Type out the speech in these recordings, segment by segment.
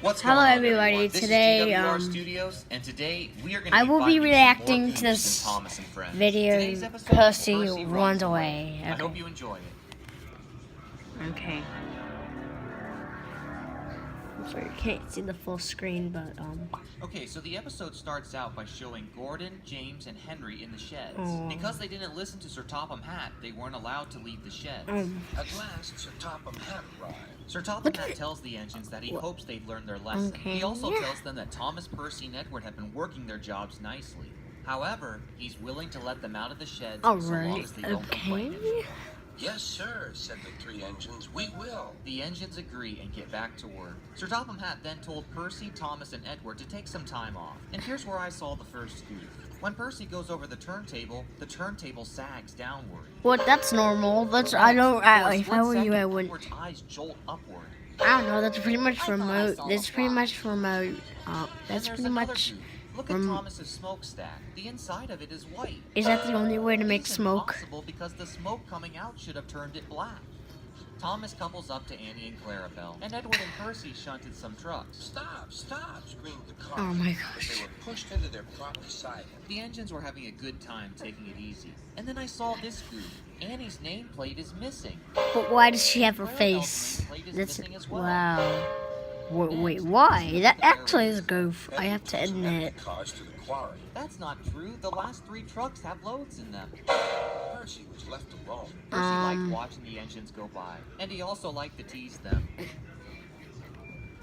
What's Hello, going on, everybody. everyone? This Today, is GWR Studios, and today we are going to I be will be finding some reacting more to goofs this in Thomas and Friends. video. Today's episode is Percy runs away. I hope Okay. you enjoy it. Okay. I'm sorry, you can't see the full screen, but Okay, so the episode starts out by showing Gordon, James, and Henry in the sheds. Oh. Because they didn't listen to Sir Topham Hatt, they weren't allowed to leave the sheds. At last, Sir Topham Hatt arrived. Sir Topham Hatt tells the engines that he hopes they've learned their lesson. Okay. He also tells them that Thomas, Percy, and Edward have been working their jobs nicely. However, he's willing to let them out of the sheds so long as they don't complain. Yes, sir, said the three engines. We will. The engines agree and get back to work. Sir Topham Hatt then told Percy, Thomas, and Edward to take some time off. And here's where I saw the first goof. When Percy goes over the turntable sags downward. What? That's normal. That's if I were you, I wouldn't. Edward's eyes jolt upward. I don't know. That's pretty much remote. That's pretty much remote. That's pretty much. Look at Thomas's smokestack. The inside of it is white. Is that the only way to make smoke? Impossible because the smoke coming out should have turned it black. Thomas couples up to Annie and Clarabelle, and Edward and Percy shunted some trucks. Stop, stop, screamed the car. Oh my As gosh. they were pushed into their proper siding. The engines were having a good time taking it easy. And then I saw this goof. Annie's nameplate is missing. But why does she have her Clarabelle's face? nameplate is That's missing as well. wow. Wait, why? That actually is a goof. I have to admit. Cars to the quarry. That's not true. The last 3 trucks have loads in them. Percy was left alone. Percy liked watching the engines go by, and he also liked to tease them.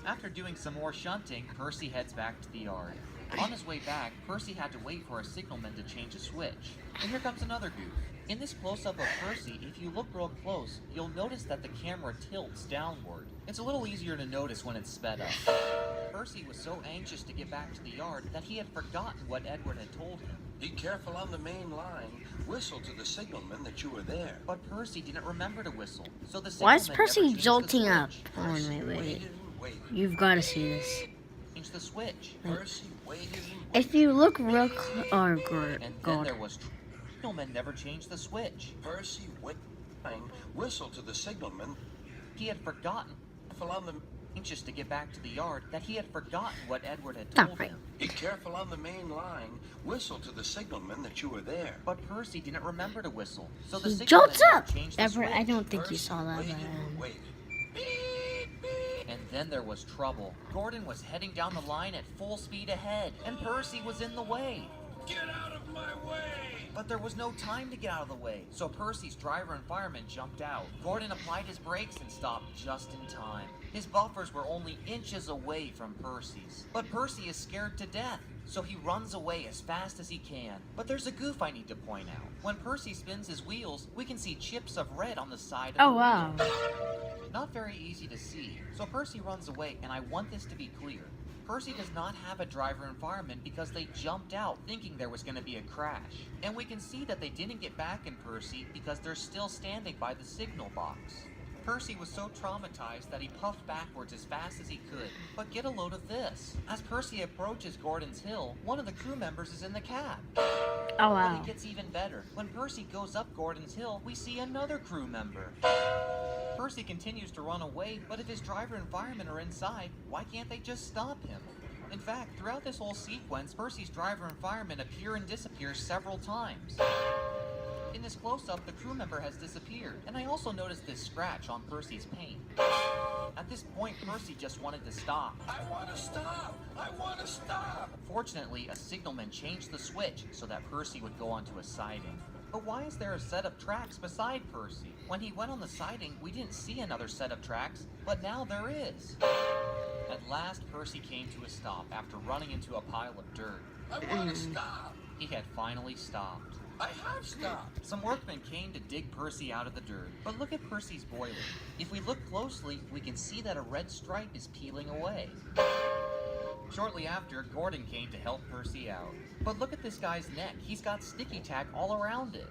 After doing some more shunting, Percy heads back to the yard. On his way back, Percy had to wait for a signalman to change a switch. And here comes another goof. In this close-up of Percy, if you look real close, you'll notice that the camera tilts downward. It's a little easier to notice when it's sped up. Percy was so anxious to get back to the yard that he had forgotten what Edward had told him. Be careful on the main line. Whistle to the signalman that you were there. But Percy didn't remember to whistle, so the Why is signalman Percy never changed the jolting up? switch. Oh, wait. Waited and waited. You've got to see this. Change the switch. Percy waited and waited. If you look real oh, And then God. there was signalman never changed the switch. Percy waited. Whistle to the signalman. He had forgotten, Careful on the. anxious to get back to the yard, that he had forgotten what Edward had told Stop it. him. Be careful on the main line. Whistle to the signalman that you were there. But Percy didn't remember to whistle, so the He signalman jolts never up. changed the Ever? I switch. don't think you Percy saw that. waited But, and waited. Beep, beep. And then there was trouble. Gordon was heading down the line at full speed ahead, and Percy was in the way. Get out of my way! But there was no time to get out of the way, so Percy's driver and fireman jumped out. Gordon applied his brakes and stopped just in time. His buffers were only inches away from Percy's. But Percy is scared to death, so he runs away as fast as he can. But there's a goof I need to point out. When Percy spins his wheels, we can see chips of red on the side of oh the wow. wheel. Not very easy to see, so Percy runs away, and I want this to be clear. Percy does not have a driver and fireman because they jumped out thinking there was going to be a crash. And we can see that they didn't get back in Percy because they're still standing by the signal box. Percy was so traumatized that he puffed backwards as fast as he could. But get a load of this. As Percy approaches Gordon's Hill, one of the crew members is in the cab. Oh But wow. it gets even better. When Percy goes up Gordon's Hill, we see another crew member. Percy continues to run away, but if his driver and fireman are inside, why can't they just stop him? In fact, throughout this whole sequence, Percy's driver and fireman appear and disappear several times. In this close-up, the crew member has disappeared, and I also noticed this scratch on Percy's paint. At this point, Percy just wanted to stop. I want to stop! I want to stop! Fortunately, a signalman changed the switch so that Percy would go onto a siding. But why is there a set of tracks beside Percy? When he went on the siding, we didn't see another set of tracks, but now there is. At last, Percy came to a stop after running into a pile of dirt. I want to stop! He had finally stopped. I have stopped! Some workmen came to dig Percy out of the dirt. But look at Percy's boiler. If we look closely, we can see that a red stripe is peeling away. Shortly after, Gordon came to help Percy out. But look at this guy's neck. He's got sticky tack all around it.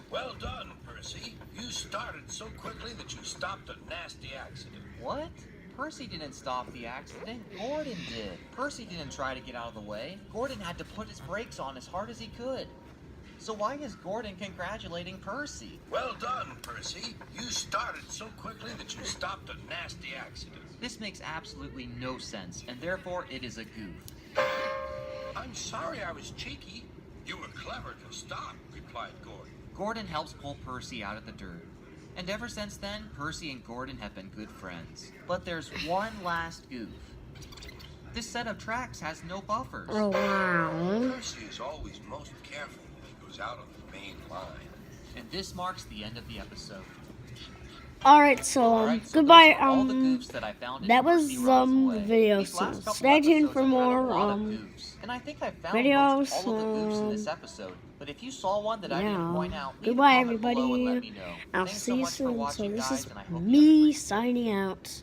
Well done, Percy. You started so quickly that you stopped a nasty accident. What? Percy didn't stop the accident. Gordon did. Percy didn't try to get out of the way. Gordon had to put his brakes on as hard as he could. So why is Gordon congratulating Percy? Well done, Percy. You started so quickly that you stopped a nasty accident. This makes absolutely no sense, and therefore it is a goof. I'm sorry I was cheeky. You were clever to stop, replied Gordon. Gordon helps pull Percy out of the dirt. And ever since then, Percy and Gordon have been good friends. But there's one last goof. This set of tracks has no buffers. Oh, wow. Percy is always most careful when he goes out on the main line. And this marks the end of the episode. Alright, so, Alright, so goodbye, those are all the goofs that I found in that was, Percy Runs the Away. video, These so last couple stay tuned episodes for have had a more, lot of goofs. And I think I found videos, most all of the goofs in this episode. But if you saw one that I didn't yeah. point out, leave a Goodbye, comment below and let everybody. me know. I'll Thanks see so you much for soon. So watching, this guys, is and I hope you have a me great day. signing out.